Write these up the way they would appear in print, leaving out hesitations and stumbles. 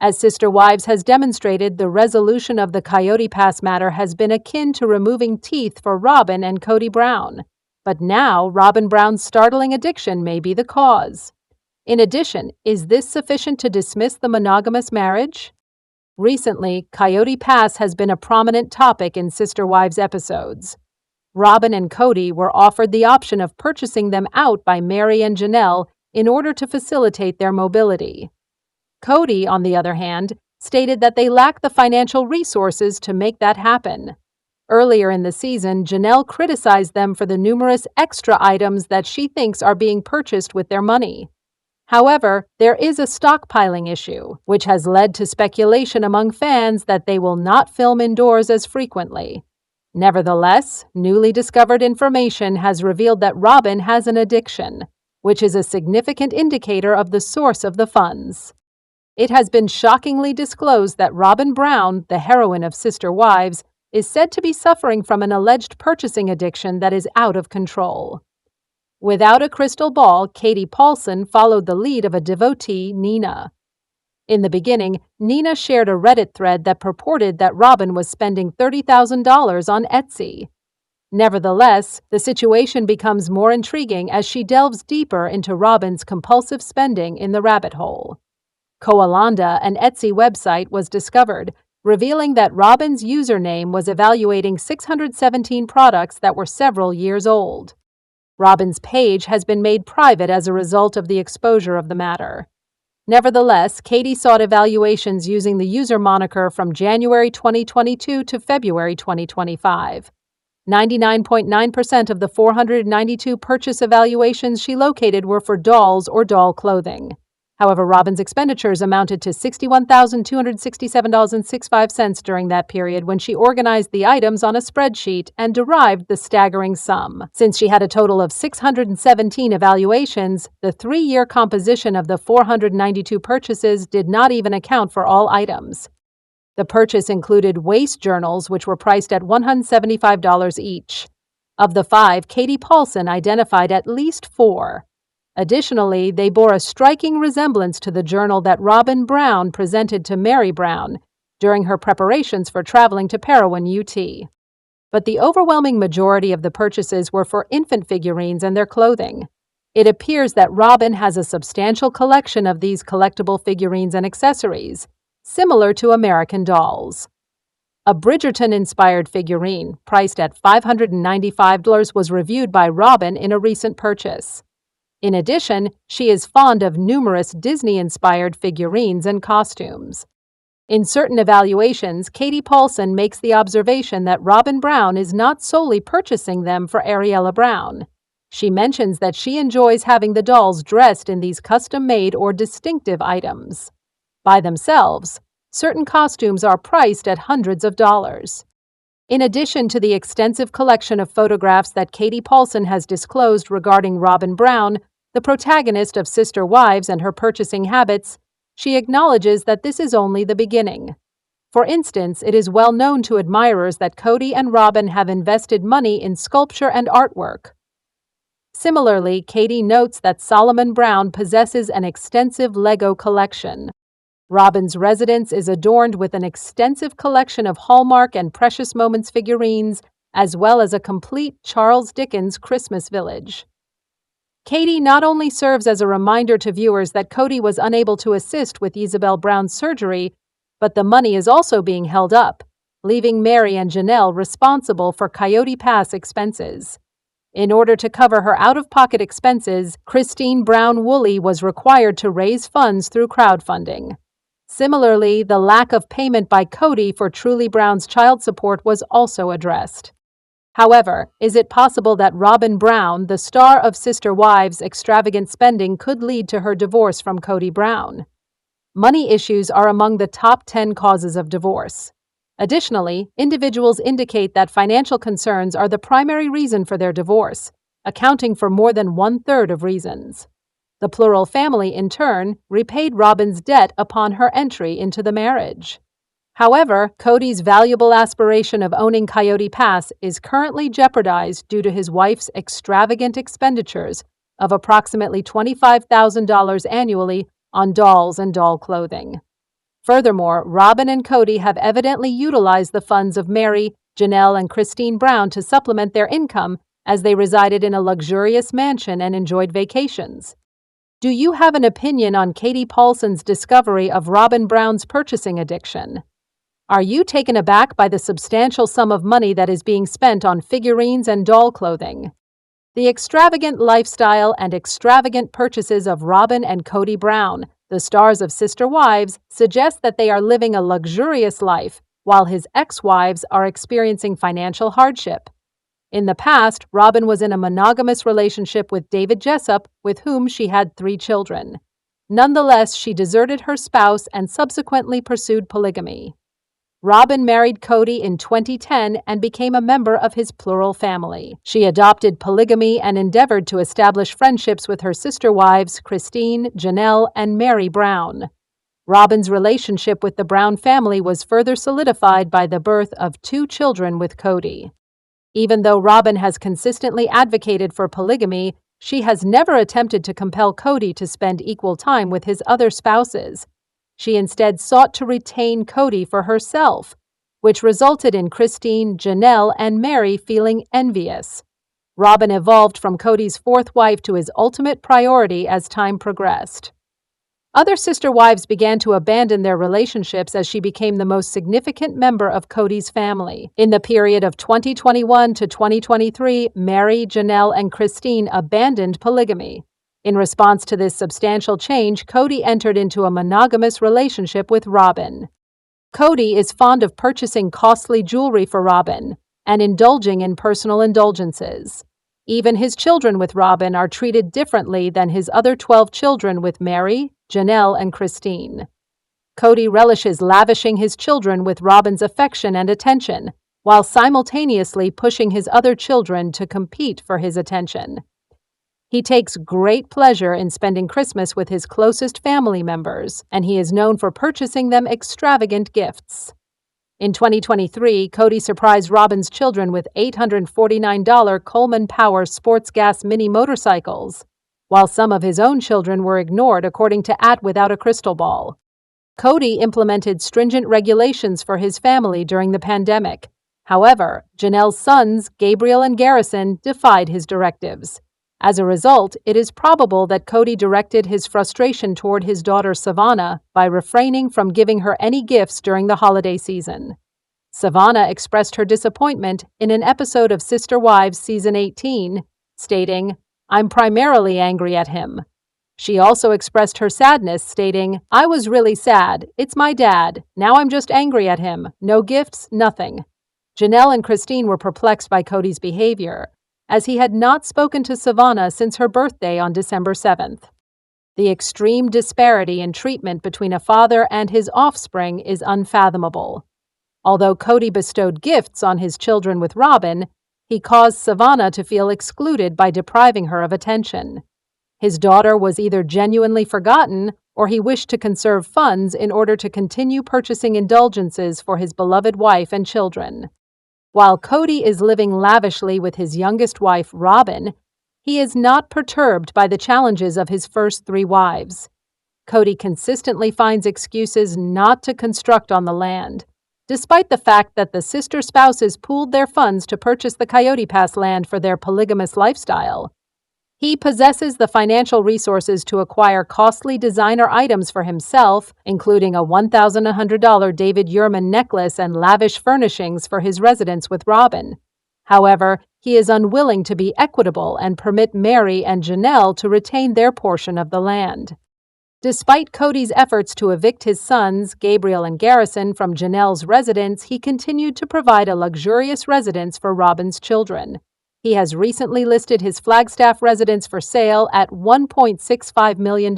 As Sister Wives has demonstrated, the resolution of the Coyote Pass matter has been akin to removing teeth for Robyn and Kody Brown. But now, Robyn Brown's startling addiction may be the cause. In addition, is this sufficient to dismiss the monogamous marriage? Recently, Coyote Pass has been a prominent topic in Sister Wives episodes. Robyn and Kody were offered the option of purchasing them out by Meri and Janelle in order to facilitate their mobility. Kody, on the other hand, stated that they lack the financial resources to make that happen. Earlier in the season, Janelle criticized them for the numerous extra items that she thinks are being purchased with their money. However, there is a stockpiling issue, which has led to speculation among fans that they will not film indoors as frequently. Nevertheless, newly discovered information has revealed that Robyn has an addiction, which is a significant indicator of the source of the funds. It has been shockingly disclosed that Robyn Brown, the heroine of Sister Wives, is said to be suffering from an alleged purchasing addiction that is out of control. Without a crystal ball, Katie Paulson followed the lead of a devotee, Nina. In the beginning, Nina shared a Reddit thread that purported that Robyn was spending $30,000 on Etsy. Nevertheless, the situation becomes more intriguing as she delves deeper into Robyn's compulsive spending in the rabbit hole. Koalanda, an Etsy website, was discovered, revealing that Robyn's username was evaluating 617 products that were several years old. Robyn's page has been made private as a result of the exposure of the matter. Nevertheless, Katie sought evaluations using the user moniker from January 2022 to February 2025. 99.9% of the 492 purchase evaluations she located were for dolls or doll clothing. However, Robyn's expenditures amounted to $61,267.65 during that period when she organized the items on a spreadsheet and derived the staggering sum. Since she had a total of 617 evaluations, the 3-year composition of the 492 purchases did not even account for all items. The purchase included waist journals, which were priced at $175 each. Of the 5, Katie Paulson identified at least 4. Additionally, they bore a striking resemblance to the journal that Robyn Brown presented to Meri Brown during her preparations for traveling to Parowan, UT. But the overwhelming majority of the purchases were for infant figurines and their clothing. It appears that Robyn has a substantial collection of these collectible figurines and accessories, similar to American dolls. A Bridgerton-inspired figurine, priced at $595, was reviewed by Robyn in a recent purchase. In addition, she is fond of numerous Disney-inspired figurines and costumes. In certain evaluations, Katie Paulson makes the observation that Robyn Brown is not solely purchasing them for Ariella Brown. She mentions that she enjoys having the dolls dressed in these custom-made or distinctive items. By themselves, certain costumes are priced at hundreds of dollars. In addition to the extensive collection of photographs that Katie Paulson has disclosed regarding Robyn Brown, the protagonist of Sister Wives, and her purchasing habits, she acknowledges that this is only the beginning. For instance, it is well known to admirers that Kody and Robyn have invested money in sculpture and artwork. Similarly, Katie notes that Solomon Brown possesses an extensive Lego collection. Robyn's residence is adorned with an extensive collection of Hallmark and Precious Moments figurines, as well as a complete Charles Dickens Christmas village. Katie not only serves as a reminder to viewers that Kody was unable to assist with Isabel Brown's surgery, but the money is also being held up, leaving Meri and Janelle responsible for Coyote Pass expenses. In order to cover her out-of-pocket expenses, Christine Brown Woolley was required to raise funds through crowdfunding. Similarly, the lack of payment by Kody for Truly Brown's child support was also addressed. However, is it possible that Robyn Brown, the star of Sister Wives' extravagant spending, could lead to her divorce from Kody Brown? Money issues are among the top 10 causes of divorce. Additionally, individuals indicate that financial concerns are the primary reason for their divorce, accounting for more than 1/3 of reasons. The plural family, in turn, repaid Robyn's debt upon her entry into the marriage. However, Kody's valuable aspiration of owning Coyote Pass is currently jeopardized due to his wife's extravagant expenditures of approximately $25,000 annually on dolls and doll clothing. Furthermore, Robyn and Kody have evidently utilized the funds of Meri, Janelle, and Christine Brown to supplement their income as they resided in a luxurious mansion and enjoyed vacations. Do you have an opinion on Katie Paulson's discovery of Robyn Brown's purchasing addiction? Are you taken aback by the substantial sum of money that is being spent on figurines and doll clothing? The extravagant lifestyle and extravagant purchases of Robyn and Kody Brown, the stars of Sister Wives, suggest that they are living a luxurious life, while his ex-wives are experiencing financial hardship. In the past, Robyn was in a monogamous relationship with David Jessup, with whom she had 3 children. Nonetheless, she deserted her spouse and subsequently pursued polygamy. Robyn married Kody in 2010 and became a member of his plural family. She adopted polygamy and endeavored to establish friendships with her sister wives, Christine, Janelle, and Meri Brown. Robyn's relationship with the Brown family was further solidified by the birth of 2 children with Kody. Even though Robyn has consistently advocated for polygamy, she has never attempted to compel Kody to spend equal time with his other spouses. She instead sought to retain Kody for herself, which resulted in Christine, Janelle, and Meri feeling envious. Robyn evolved from Kody's 4th wife to his ultimate priority as time progressed. Other sister wives began to abandon their relationships as she became the most significant member of Kody's family. In the period of 2021 to 2023, Meri, Janelle, and Christine abandoned polygamy. In response to this substantial change, Kody entered into a monogamous relationship with Robyn. Kody is fond of purchasing costly jewelry for Robyn and indulging in personal indulgences. Even his children with Robyn are treated differently than his other 12 children with Meri, Janelle, and Christine. Kody relishes lavishing his children with Robyn's affection and attention, while simultaneously pushing his other children to compete for his attention. He takes great pleasure in spending Christmas with his closest family members, and he is known for purchasing them extravagant gifts. In 2023, Kody surprised Robyn's children with $849 Coleman Power sports gas mini motorcycles, while some of his own children were ignored according to Without a Crystal Ball. Kody implemented stringent regulations for his family during the pandemic. However, Janelle's sons, Gabriel and Garrison, defied his directives. As a result, it is probable that Kody directed his frustration toward his daughter Savannah by refraining from giving her any gifts during the holiday season. Savannah expressed her disappointment in an episode of Sister Wives Season 18, stating, "I'm primarily angry at him." She also expressed her sadness, stating, "I was really sad. It's my dad. Now I'm just angry at him. No gifts, nothing." Janelle and Christine were perplexed by Kody's behavior, as he had not spoken to Savannah since her birthday on December 7th. The extreme disparity in treatment between a father and his offspring is unfathomable. Although Kody bestowed gifts on his children with Robyn, he caused Savannah to feel excluded by depriving her of attention. His daughter was either genuinely forgotten or he wished to conserve funds in order to continue purchasing indulgences for his beloved wife and children. While Kody is living lavishly with his youngest wife, Robyn, he is not perturbed by the challenges of his first 3 wives. Kody consistently finds excuses not to construct on the land, despite the fact that the sister spouses pooled their funds to purchase the Coyote Pass land for their polygamous lifestyle. He possesses the financial resources to acquire costly designer items for himself, including a $1,100 David Yurman necklace and lavish furnishings for his residence with Robyn. However, he is unwilling to be equitable and permit Meri and Janelle to retain their portion of the land. Despite Kody's efforts to evict his sons, Gabriel and Garrison, from Janelle's residence, he continued to provide a luxurious residence for Robyn's children. He has recently listed his Flagstaff residence for sale at $1.65 million,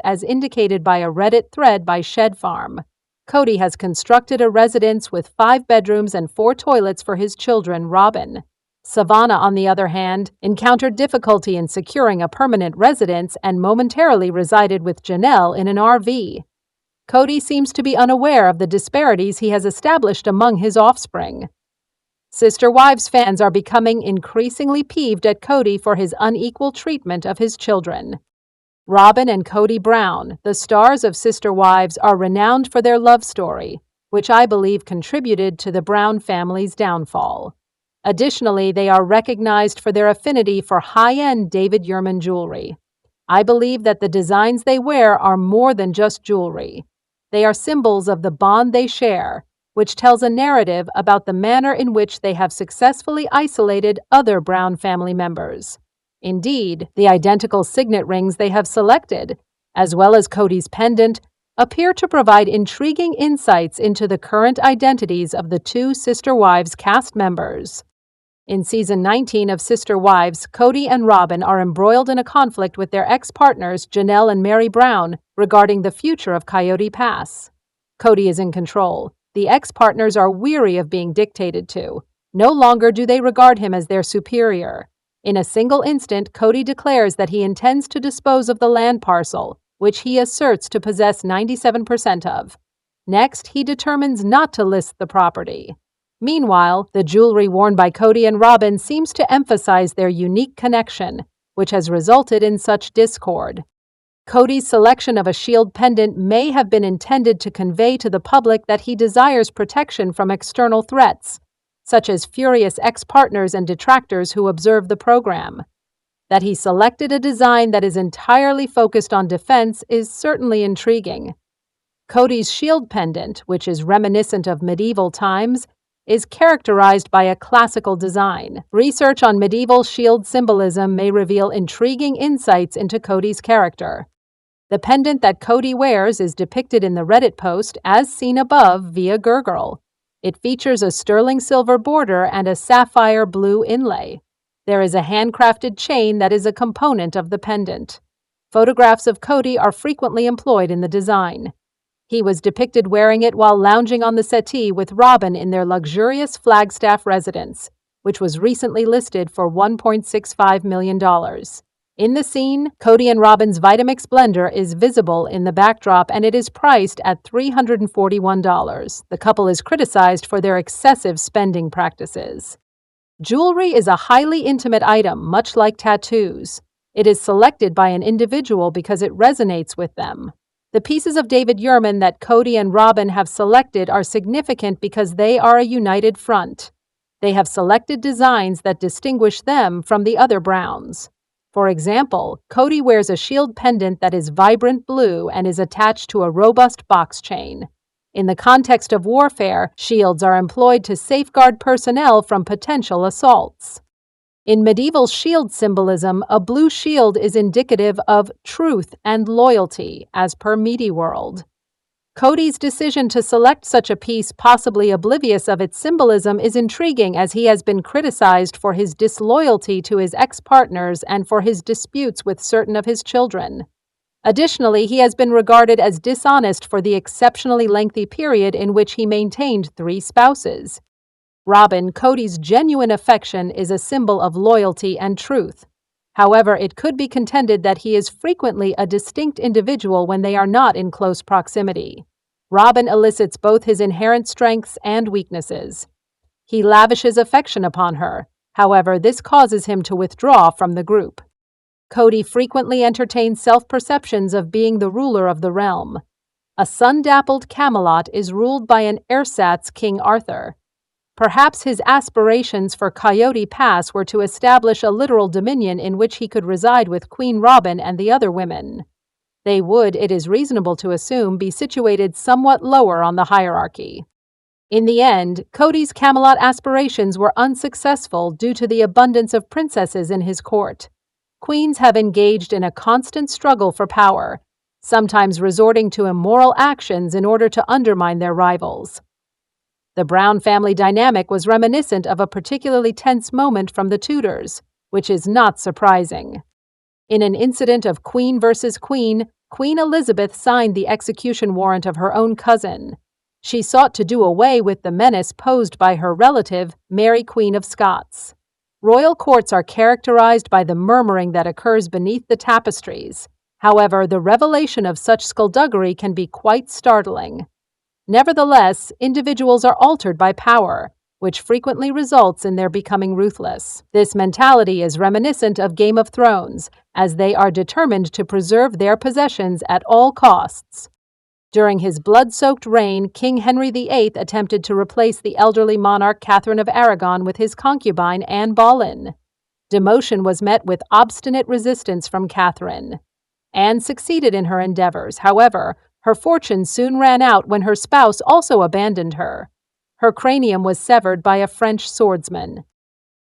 as indicated by a Reddit thread by Shed Farm. Kody has constructed a residence with 5 bedrooms and 4 toilets for his children, Robyn. Savannah, on the other hand, encountered difficulty in securing a permanent residence and momentarily resided with Janelle in an RV. Kody seems to be unaware of the disparities he has established among his offspring. Sister Wives fans are becoming increasingly peeved at Kody for his unequal treatment of his children. Robyn and Kody Brown, the stars of Sister Wives, are renowned for their love story, which I believe contributed to the Brown family's downfall. Additionally, they are recognized for their affinity for high-end David Yurman jewelry. I believe that the designs they wear are more than just jewelry. They are symbols of the bond they share, which tells a narrative about the manner in which they have successfully isolated other Brown family members. Indeed, the identical signet rings they have selected, as well as Kody's pendant, appear to provide intriguing insights into the current identities of the two Sister Wives cast members. In season 19 of Sister Wives, Kody and Robyn are embroiled in a conflict with their ex-partners Janelle and Meri Brown regarding the future of Coyote Pass. Kody is in control. The ex-partners are weary of being dictated to. No longer do they regard him as their superior. In a single instant, Kody declares that he intends to dispose of the land parcel, which he asserts to possess 97% of. Next, he determines not to list the property. Meanwhile, the jewelry worn by Kody and Robyn seems to emphasize their unique connection, which has resulted in such discord. Kody's selection of a shield pendant may have been intended to convey to the public that he desires protection from external threats, such as furious ex-partners and detractors who observe the program. That he selected a design that is entirely focused on defense is certainly intriguing. Kody's shield pendant, which is reminiscent of medieval times, is characterized by a classical design. Research on medieval shield symbolism may reveal intriguing insights into Kody's character. The pendant that Kody wears is depicted in the Reddit post as seen above via Gurgirl. It features a sterling silver border and a sapphire blue inlay. There is a handcrafted chain that is a component of the pendant. Photographs of Kody are frequently employed in the design. He was depicted wearing it while lounging on the settee with Robyn in their luxurious Flagstaff residence, which was recently listed for $1.65 million. In the scene, Kody and Robyn's Vitamix blender is visible in the backdrop and it is priced at $341. The couple is criticized for their excessive spending practices. Jewelry is a highly intimate item, much like tattoos. It is selected by an individual because it resonates with them. The pieces of David Yurman that Kody and Robyn have selected are significant because they are a united front. They have selected designs that distinguish them from the other Browns. For example, Kody wears a shield pendant that is vibrant blue and is attached to a robust box chain. In the context of warfare, shields are employed to safeguard personnel from potential assaults. In medieval shield symbolism, a blue shield is indicative of truth and loyalty, as per MediWorld. Kody's decision to select such a piece, possibly oblivious of its symbolism, is intriguing as he has been criticized for his disloyalty to his ex-partners and for his disputes with certain of his children. Additionally, he has been regarded as dishonest for the exceptionally lengthy period in which he maintained 3 spouses. Robyn, Kody's genuine affection is a symbol of loyalty and truth. However, it could be contended that he is frequently a distinct individual when they are not in close proximity. Robyn elicits both his inherent strengths and weaknesses. He lavishes affection upon her. However, this causes him to withdraw from the group. Kody frequently entertains self-perceptions of being the ruler of the realm. A sun-dappled Camelot is ruled by an ersatz King Arthur. Perhaps his aspirations for Coyote Pass were to establish a literal dominion in which he could reside with Queen Robyn and the other women. They would, it is reasonable to assume, be situated somewhat lower on the hierarchy. In the end, Kody's Camelot aspirations were unsuccessful due to the abundance of princesses in his court. Queens have engaged in a constant struggle for power, sometimes resorting to immoral actions in order to undermine their rivals. The Brown family dynamic was reminiscent of a particularly tense moment from the Tudors, which is not surprising. In an incident of Queen versus Queen, Queen Elizabeth signed the execution warrant of her own cousin. She sought to do away with the menace posed by her relative, Mary, Queen of Scots. Royal courts are characterized by the murmuring that occurs beneath the tapestries. However, the revelation of such skullduggery can be quite startling. Nevertheless, individuals are altered by power, which frequently results in their becoming ruthless. This mentality is reminiscent of Game of Thrones, as they are determined to preserve their possessions at all costs. During his blood-soaked reign, King Henry VIII attempted to replace the elderly monarch Catherine of Aragon with his concubine Anne Boleyn. Demotion was met with obstinate resistance from Catherine. Anne succeeded in her endeavors. However, her fortune soon ran out when her spouse also abandoned her. Her cranium was severed by a French swordsman.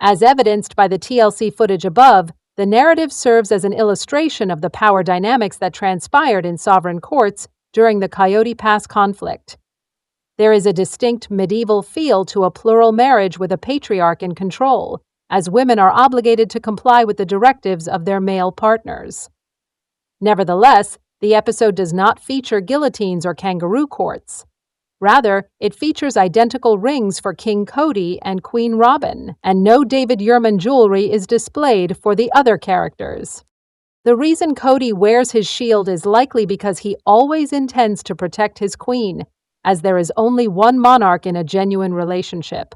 As evidenced by the TLC footage above, the narrative serves as an illustration of the power dynamics that transpired in sovereign courts during the Coyote Pass conflict. There is a distinct medieval feel to a plural marriage with a patriarch in control, as women are obligated to comply with the directives of their male partners. Nevertheless, the episode does not feature guillotines or kangaroo courts. Rather, it features identical rings for King Kody and Queen Robyn, and no David Yurman jewelry is displayed for the other characters. The reason Kody wears his shield is likely because he always intends to protect his queen, as there is only one monarch in a genuine relationship.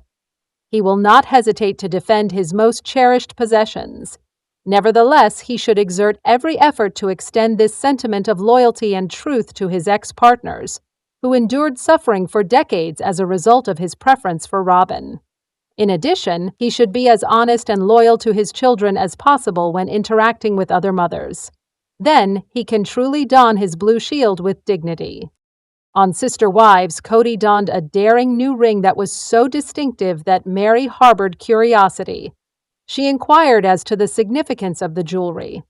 He will not hesitate to defend his most cherished possessions. Nevertheless, he should exert every effort to extend this sentiment of loyalty and truth to his ex-partners, who endured suffering for decades as a result of his preference for Robyn. In addition, he should be as honest and loyal to his children as possible when interacting with other mothers. Then, he can truly don his blue shield with dignity. On Sister Wives, Kody donned a daring new ring that was so distinctive that Meri harbored curiosity. She inquired as to the significance of the jewelry.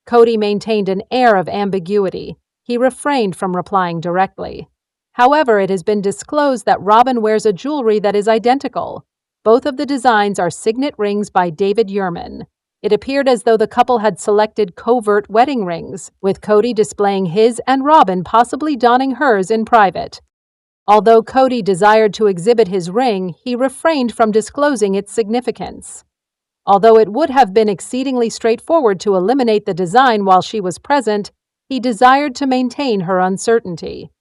Kody maintained an air of ambiguity. He refrained from replying directly. However, it has been disclosed that Robyn wears a jewelry that is identical. Both of the designs are signet rings by David Yurman. It appeared as though the couple had selected covert wedding rings, with Kody displaying his and Robyn possibly donning hers in private. Although Kody desired to exhibit his ring, he refrained from disclosing its significance. Although it would have been exceedingly straightforward to eliminate the design while she was present, he desired to maintain her uncertainty.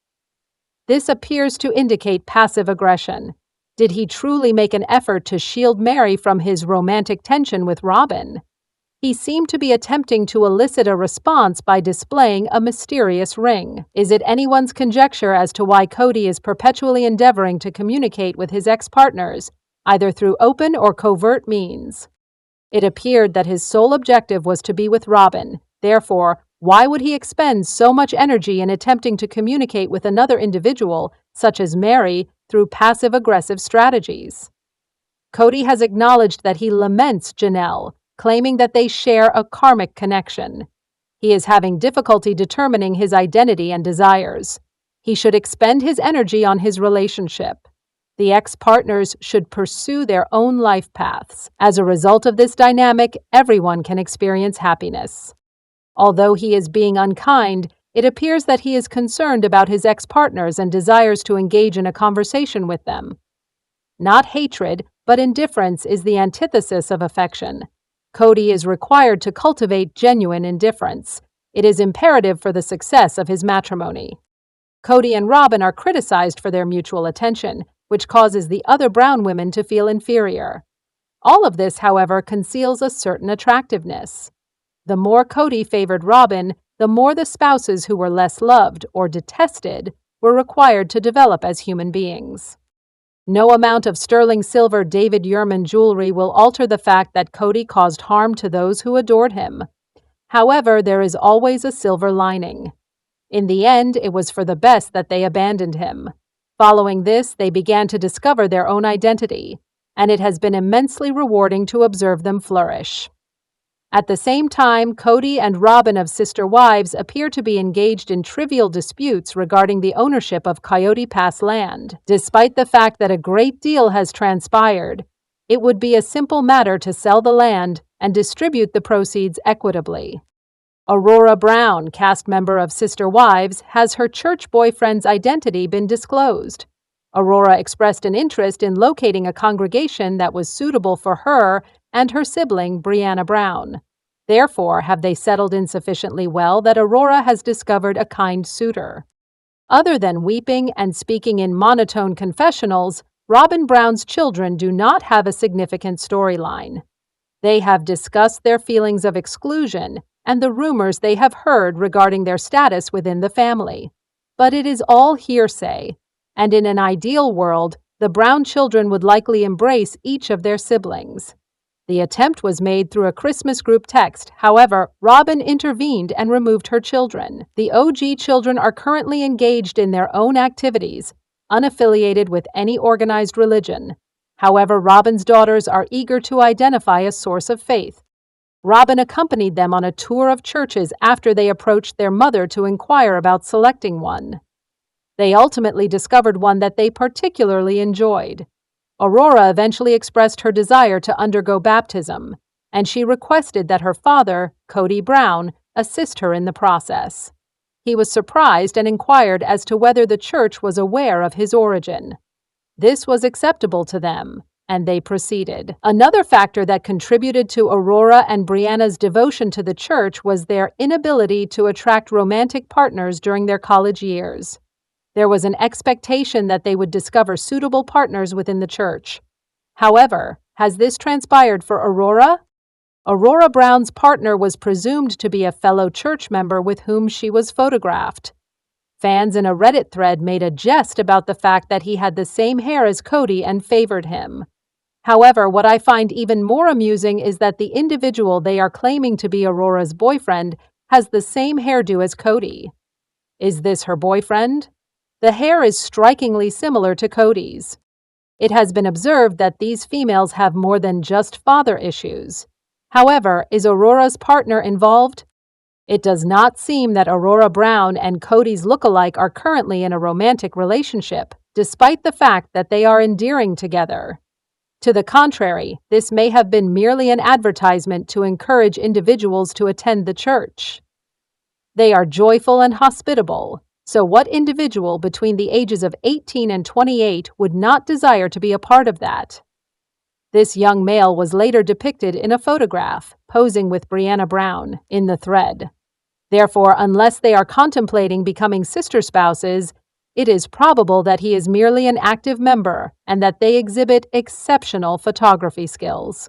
This appears to indicate passive aggression. Did he truly make an effort to shield Meri from his romantic tension with Robyn? He seemed to be attempting to elicit a response by displaying a mysterious ring. Is it anyone's conjecture as to why Kody is perpetually endeavoring to communicate with his ex-partners, either through open or covert means? It appeared that his sole objective was to be with Robyn. Therefore, why would he expend so much energy in attempting to communicate with another individual, such as Meri, through passive-aggressive strategies? Kody has acknowledged that he laments Janelle, claiming that they share a karmic connection. He is having difficulty determining his identity and desires. He should expend his energy on his relationship. The ex-partners should pursue their own life paths. As a result of this dynamic, everyone can experience happiness. Although he is being unkind, it appears that he is concerned about his ex-partners and desires to engage in a conversation with them. Not hatred, but indifference is the antithesis of affection. Kody is required to cultivate genuine indifference. It is imperative for the success of his matrimony. Kody and Robyn are criticized for their mutual attention, which causes the other brown women to feel inferior. All of this, however, conceals a certain attractiveness. The more Kody favored Robyn, the more the spouses who were less loved or detested were required to develop as human beings. No amount of sterling silver David Yurman jewelry will alter the fact that Kody caused harm to those who adored him. However, there is always a silver lining. In the end, it was for the best that they abandoned him. Following this, they began to discover their own identity, and it has been immensely rewarding to observe them flourish. At the same time, Kody and Robyn of Sister Wives appear to be engaged in trivial disputes regarding the ownership of Coyote Pass land. Despite the fact that a great deal has transpired, it would be a simple matter to sell the land and distribute the proceeds equitably. Aurora Brown, cast member of Sister Wives, has her church boyfriend's identity been disclosed. Aurora expressed an interest in locating a congregation that was suitable for her and her sibling, Brianna Brown. Therefore, have they settled in sufficiently well that Aurora has discovered a kind suitor. Other than weeping and speaking in monotone confessionals, Robyn Brown's children do not have a significant storyline. They have discussed their feelings of exclusion and the rumors they have heard regarding their status within the family. But it is all hearsay, and in an ideal world, the Brown children would likely embrace each of their siblings. The attempt was made through a Christmas group text. However, Robyn intervened and removed her children. The OG children are currently engaged in their own activities, unaffiliated with any organized religion. However, Robyn's daughters are eager to identify a source of faith. Robyn accompanied them on a tour of churches after they approached their mother to inquire about selecting one. They ultimately discovered one that they particularly enjoyed. Aurora eventually expressed her desire to undergo baptism, and she requested that her father, Kody Brown, assist her in the process. He was surprised and inquired as to whether the church was aware of his origin. This was acceptable to them, and they proceeded. Another factor that contributed to Aurora and Brianna's devotion to the church was their inability to attract romantic partners during their college years. There was an expectation that they would discover suitable partners within the church. However, has this transpired for Aurora? Aurora Brown's partner was presumed to be a fellow church member with whom she was photographed. Fans in a Reddit thread made a jest about the fact that he had the same hair as Kody and favored him. However, what I find even more amusing is that the individual they are claiming to be Aurora's boyfriend has the same hairdo as Kody. Is this her boyfriend? The hair is strikingly similar to Kody's. It has been observed that these females have more than just father issues. However, is Aurora's partner involved? It does not seem that Aurora Brown and Kody's lookalike are currently in a romantic relationship, despite the fact that they are endearing together. To the contrary, this may have been merely an advertisement to encourage individuals to attend the church. They are joyful and hospitable. So what individual between the ages of 18 and 28 would not desire to be a part of that? This young male was later depicted in a photograph, posing with Brianna Brown, in the thread. Therefore, unless they are contemplating becoming sister spouses, it is probable that he is merely an active member and that they exhibit exceptional photography skills.